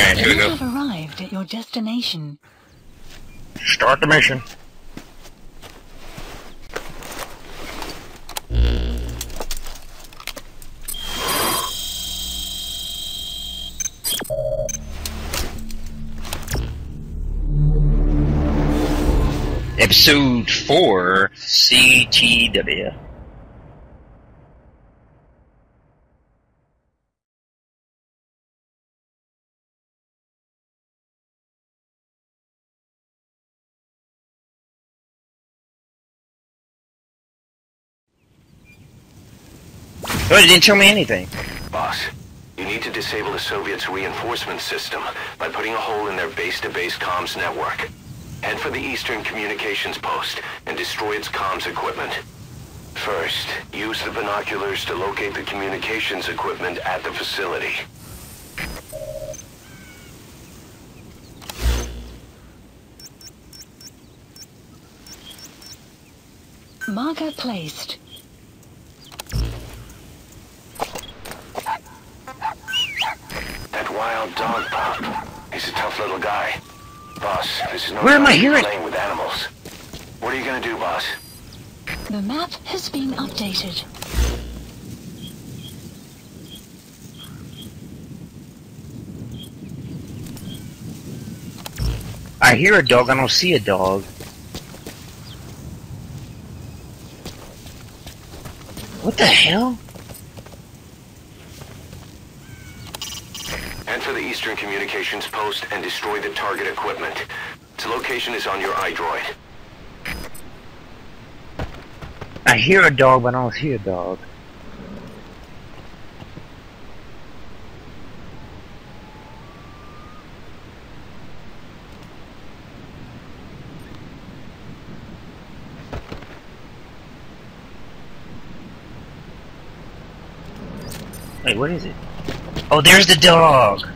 Alright, here we go. You have arrived at your destination. Start the mission. Episode 4, C2W. Oh, it didn't tell me anything. Boss, you need to disable the Soviets' reinforcement system by putting a hole in their base-to-base comms network. Head for the Eastern Communications Post and destroy its comms equipment. First, use the binoculars to locate the communications equipment at the facility. Marker placed. That wild dog pup. He's a tough little guy. Boss, this is no Where am I time hearing? playing with animals. What are you gonna do, boss? The map has been updated. I hear a dog, I don't see a dog. What the hell? Head for the Eastern Communications Post and destroy the target equipment. Its location is on your iDroid. I hear a dog, but I don't see a dog. Wait, what is it? Oh, there's the dog!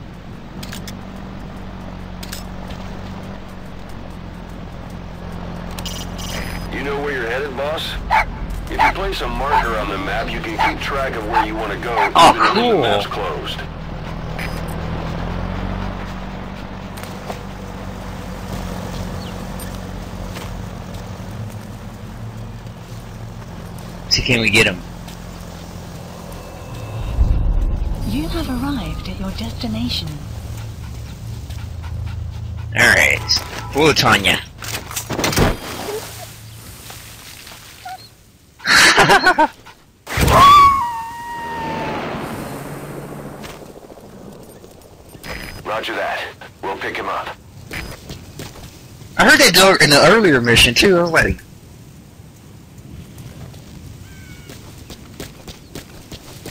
You know where you're headed, boss? If you place a marker on the map, you can keep track of where you want to go, Oh, even cool. if the map's closed. See, can we get him? You have arrived at your destination. Alright, full Tanya. Roger that. We'll pick him up. I heard that dog in the earlier mission too. I was like,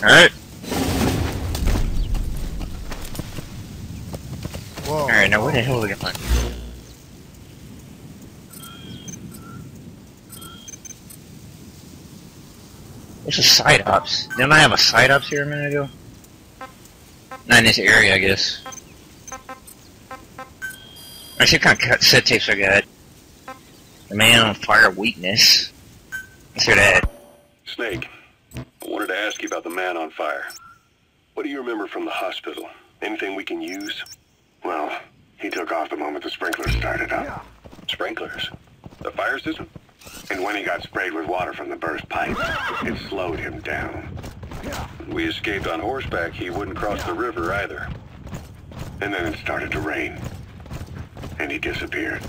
alright. Alright, now where the hell are we going? There's a side ops. Didn't I have a side ops here a minute ago? Not in this area, I guess. I see what kind of cassette tapes I got. The Man on Fire weakness. Let's hear that. Snake, I wanted to ask you about the Man on Fire. What do you remember from the hospital? Anything we can use? Well, he took off the moment the sprinklers started up. Sprinklers? The fire system? And when he got sprayed with water from the burst pipe, it slowed him down. We escaped on horseback, he wouldn't cross the river either. And then it started to rain. And he disappeared.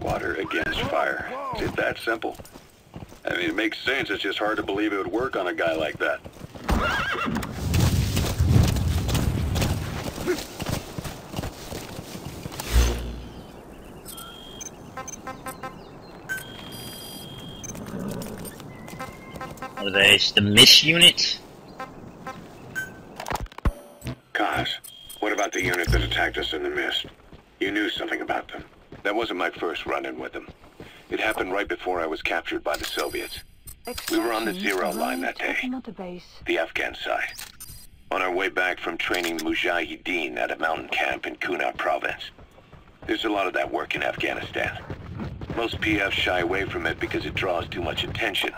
Water against fire. Is it that simple? I mean, it makes sense, it's just hard to believe it would work on a guy like that. Are they the MISS unit? Kaz, what about the unit that attacked us in the mist? You knew something about them. That wasn't my first run-in with them. It happened right before I was captured by the Soviets. We were on the zero line that day, the Afghan side. On our way back from training the Mujahideen at a mountain camp in Kunar province. There's a lot of that work in Afghanistan. Most PFs shy away from it because it draws too much attention.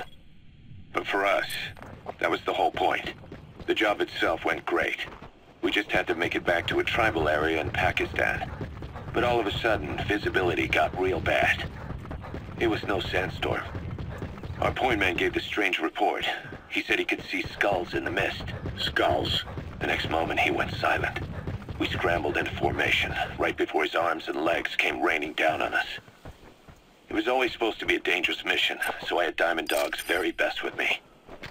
But for us, that was the whole point. The job itself went great. We just had to make it back to a tribal area in Pakistan. But all of a sudden, visibility got real bad. It was no sandstorm. Our point man gave the strange report. He said he could see skulls in the mist. Skulls. The next moment, he went silent. We scrambled into formation, right before his arms and legs came raining down on us. It was always supposed to be a dangerous mission, so I had Diamond Dog's very best with me.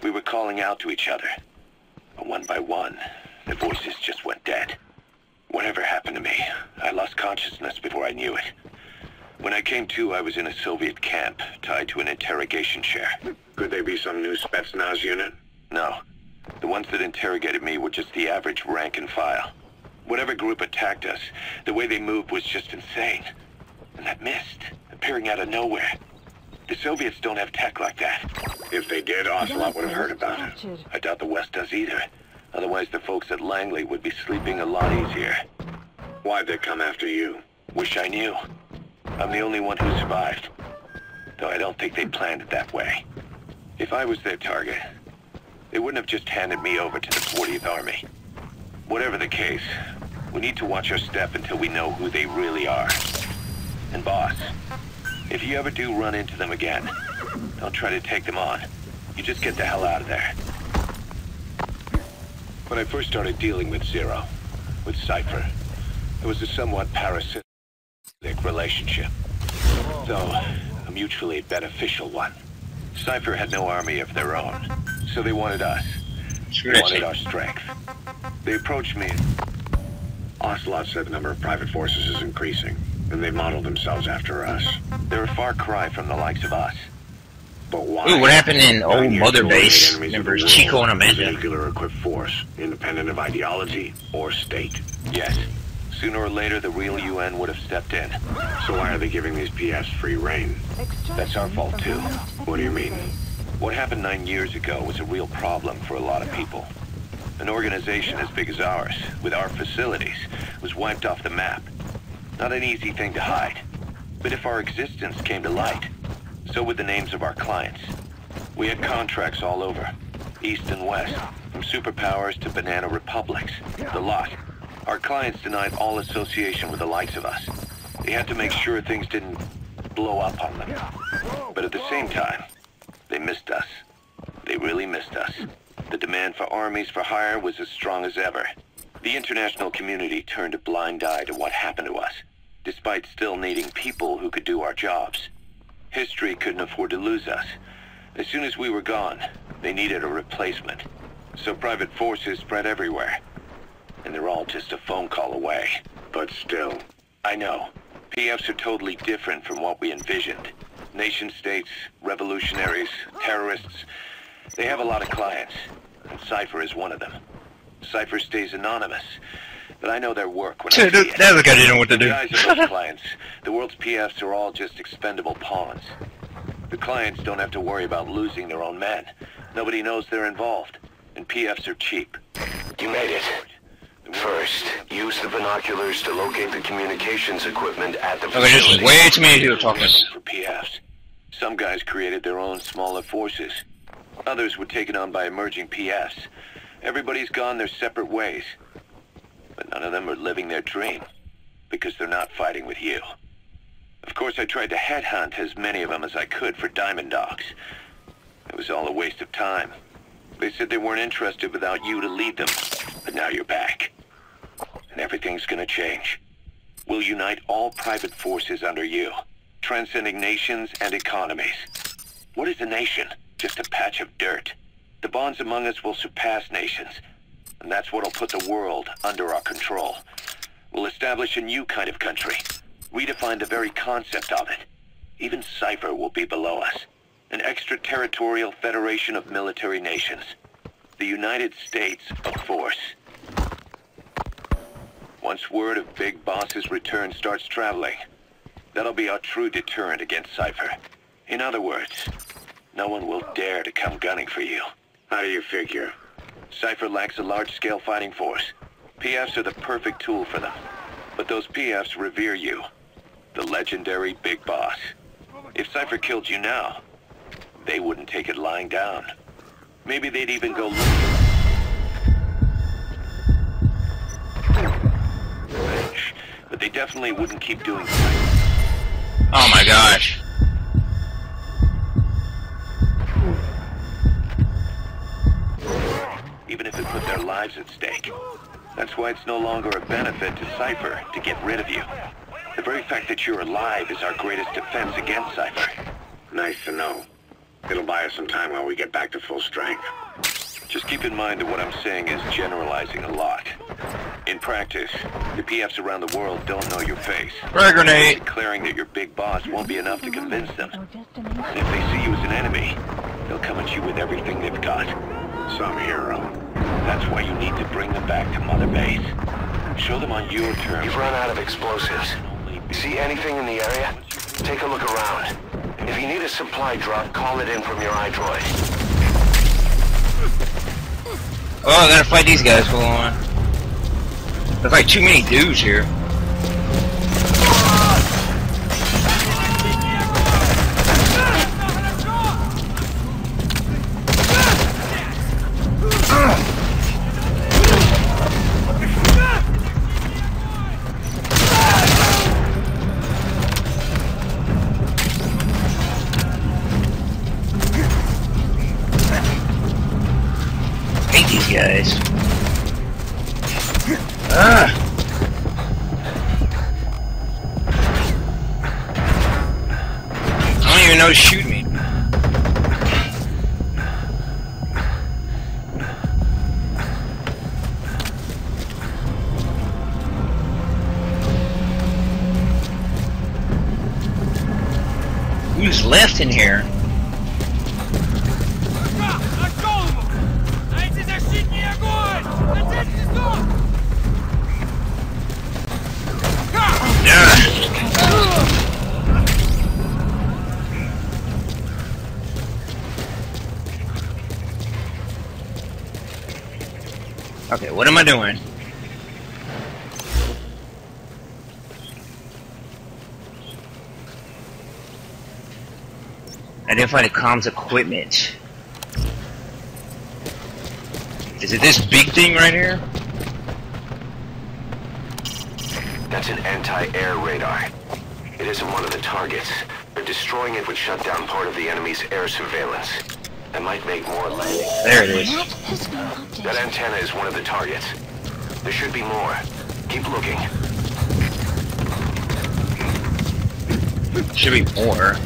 We were calling out to each other. But one by one, the voices just went dead. Whatever happened to me, I lost consciousness before I knew it. When I came to, I was in a Soviet camp, tied to an interrogation chair. Could they be some new Spetsnaz unit? No. The ones that interrogated me were just the average rank and file. Whatever group attacked us, the way they moved was just insane. And that mist, appearing out of nowhere. The Soviets don't have tech like that. If they did, Ocelot would have heard about it. I doubt the West does either. Otherwise, the folks at Langley would be sleeping a lot easier. Why'd they come after you? Wish I knew. I'm the only one who survived. Though I don't think they planned it that way. If I was their target, they wouldn't have just handed me over to the 40th Army. Whatever the case, we need to watch our step until we know who they really are. And boss, if you ever do run into them again, don't try to take them on. You just get the hell out of there. When I first started dealing with Zero, with Cypher, it was a somewhat parasitic relationship, though a mutually beneficial one. Cypher had no army of their own, so they wanted us. They wanted our strength. They approached me. Ocelot said the number of private forces is increasing, and they modeled themselves after us. They're a far cry from the likes of us. But why? Ooh, what happened in old Mother Base? Remember Chico and Amanda? Nuclear-equipped force, independent of ideology or state. Yes. Sooner or later, the real UN would have stepped in. So why are they giving these PFs free reign? That's our fault, too. What do you mean? What happened 9 years ago was a real problem for a lot of people. An organization as big as ours, with our facilities, was wiped off the map. Not an easy thing to hide. But if our existence came to light, so would the names of our clients. We had contracts all over, east and west, from superpowers to banana republics, the lot. Our clients denied all association with the likes of us. They had to make sure things didn't blow up on them. But at the same time, they missed us. They really missed us. The demand for armies for hire was as strong as ever. The international community turned a blind eye to what happened to us, despite still needing people who could do our jobs. History couldn't afford to lose us. As soon as we were gone, they needed a replacement. So private forces spread everywhere. And they're all just a phone call away. But still. I know. PFs are totally different from what we envisioned. Nation-states, revolutionaries, terrorists. They have a lot of clients. And Cypher is one of them. Cypher stays anonymous. But I know their work when I see it. Now the guy didn't know what to do. The eyes of those clients, the world's PFs are all just expendable pawns. The clients don't have to worry about losing their own men. Nobody knows they're involved. And PFs are cheap. You made it. First, use the binoculars to locate the communications equipment at the facility. Okay, there's way too many people talking. For PFs. Some guys created their own smaller forces. Others were taken on by emerging PFs. Everybody's gone their separate ways. But none of them are living their dream. Because they're not fighting with you. Of course, I tried to headhunt as many of them as I could for Diamond Dogs. It was all a waste of time. They said they weren't interested without you to lead them. But now you're back. And everything's gonna change. We'll unite all private forces under you, transcending nations and economies. What is a nation? Just a patch of dirt. The bonds among us will surpass nations, and that's what'll put the world under our control. We'll establish a new kind of country, redefine the very concept of it. Even Cypher will be below us. An extraterritorial federation of military nations. The United States of Force. Once word of Big Boss's return starts traveling, that'll be our true deterrent against Cypher. In other words, no one will dare to come gunning for you. How do you figure? Cypher lacks a large-scale fighting force. PFs are the perfect tool for them. But those PFs revere you. The legendary Big Boss. If Cypher killed you now, they wouldn't take it lying down. Maybe they'd even go looking. They definitely wouldn't keep doing so. Oh my gosh. Even if it put their lives at stake. That's why it's no longer a benefit to Cypher to get rid of you. The very fact that you're alive is our greatest defense against Cypher. Nice to know. It'll buy us some time while we get back to full strength. Just keep in mind that what I'm saying is generalizing a lot. In practice, the PFs around the world don't know your face. Frag grenade! Declaring that your big boss won't be enough to convince them. And if they see you as an enemy, they'll come at you with everything they've got. Some hero. That's why you need to bring them back to Mother Base. Show them on your terms. You've run out of explosives. See anything in the area? Take a look around. If you need a supply drop, call it in from your iDroid. Oh, I gotta fight these guys, hold on. There's like too many dudes here. Hate these guys. Ah! I don't even know to shoot me. Who's left in here? Okay, what am I doing? Identify the comms equipment. Is it this big thing right here? That's an anti-air radar. It isn't one of the targets, but destroying it would shut down part of the enemy's air surveillance. That might make more landings. There it is. That antenna is one of the targets. There should be more. Keep looking. Should be more.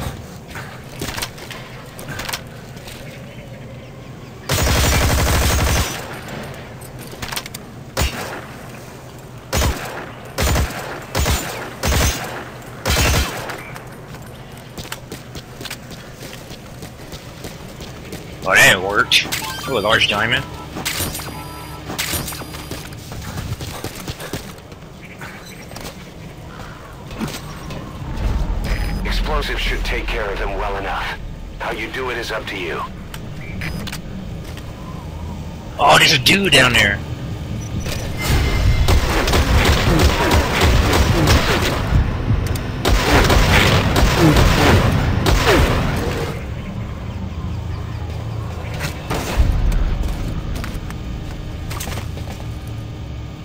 Oh, that worked. Oh, a large diamond. Explosives should take care of them well enough. How you do it is up to you. Oh, there's a dude down there.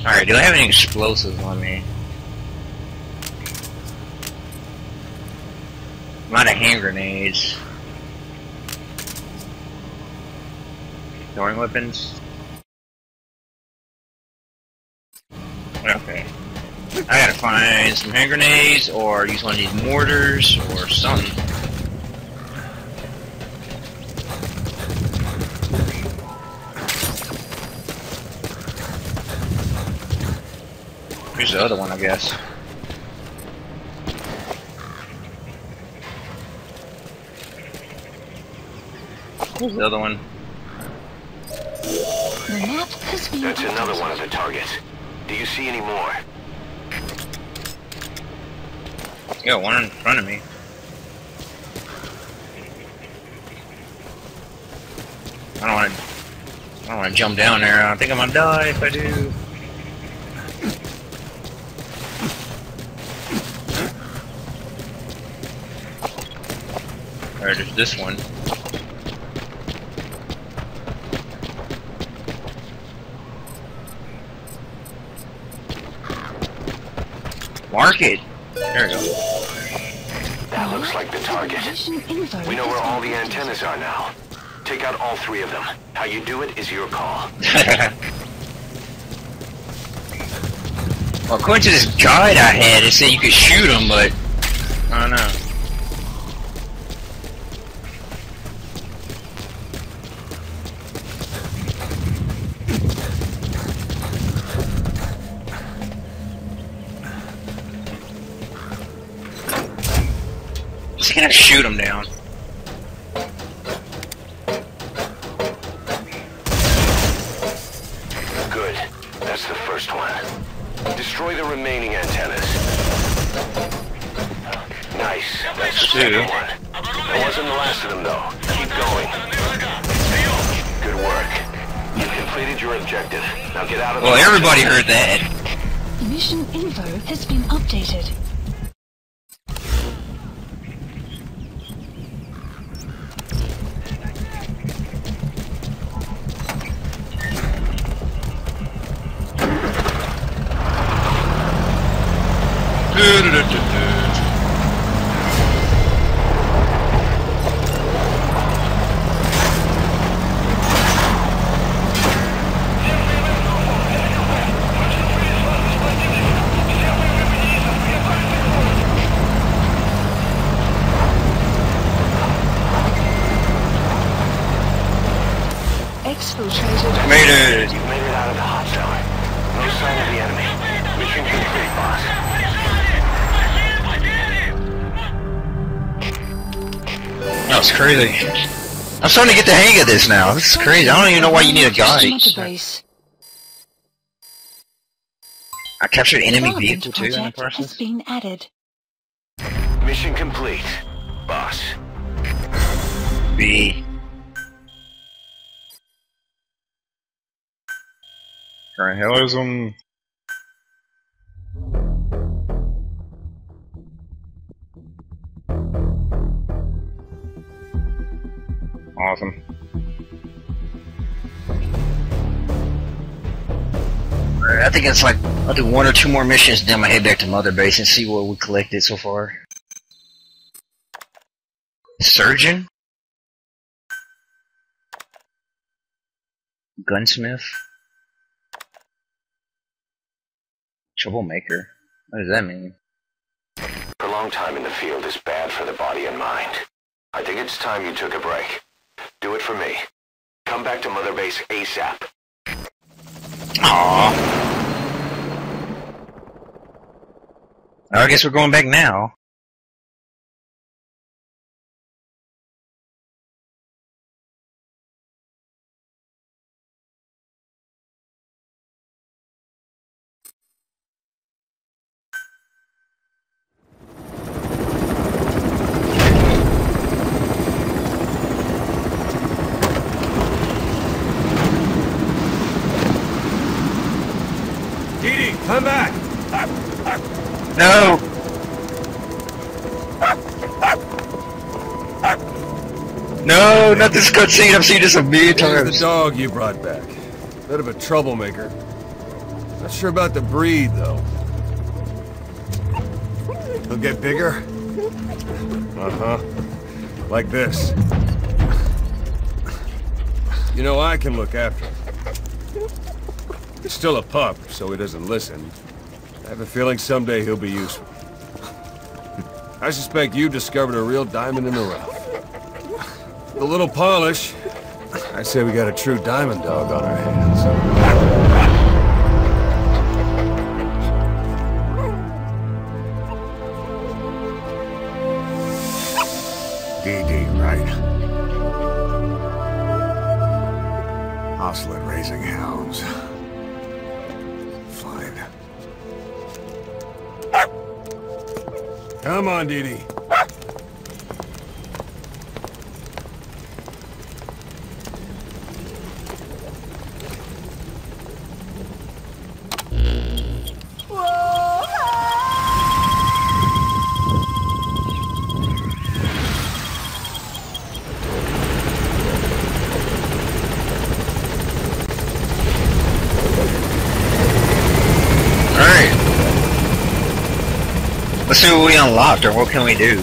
Alright, do I have any explosives on me? I'm out of hand grenades. Throwing weapons? Okay. I gotta find some hand grenades, or use one of these mortars, or something. Here's the other one, I guess. Here's the other one. That's another one of the targets. Do you see any more? Yeah, one in front of me. I don't want to jump down there. I think I'm gonna die if I do. Alright, there's this one. Mark it. There we go. That looks like the target. We know where all the antennas are now. Take out all 3 of them. How you do it is your call. Well, according to this guide I had, it said you could shoot them, but I don't know. Just gonna shoot them down. Good. That's the first one. Destroy the remaining antennas. Nice. That's the second one. That wasn't the last of them, though. Keep going. Good work. You completed your objective. Now get out of the... Well, everybody heard that. Mission info has been updated. Exfiltrated. Made it. You've made it out of the hot zone. No sign of the enemy. Mission complete, boss. That was crazy. I'm starting to get the hang of this now. This is crazy. I don't even know why you need a guide. I captured enemy vehicle too in the process. Has been added. Mission complete, boss. B. Current heroism. Awesome. I think it's like I'll do 1 or 2 more missions, then I'm gonna head back to Mother Base and see what we collected so far. Surgeon? Gunsmith? Troublemaker? What does that mean? Prolonged time in the field is bad for the body and mind. I think it's time you took a break. Do it for me. Come back to Mother Base ASAP. Aww. I guess we're going back now. Come back! No! No, not this cutscene. I've seen this a million Here's times. the dog you brought back. Bit of a troublemaker. Not sure about the breed, though. He'll get bigger? Uh-huh. Like this. You know, I can look after him. He's still a pup, so he doesn't listen. I have a feeling someday he'll be useful. I suspect you discovered a real diamond in the rough. With a little polish, I say we got a true diamond dog on our hands. DD, right? Oslet raising hounds. Fine. Come on, Dee Dee. Let's see what we unlocked, or what can we do?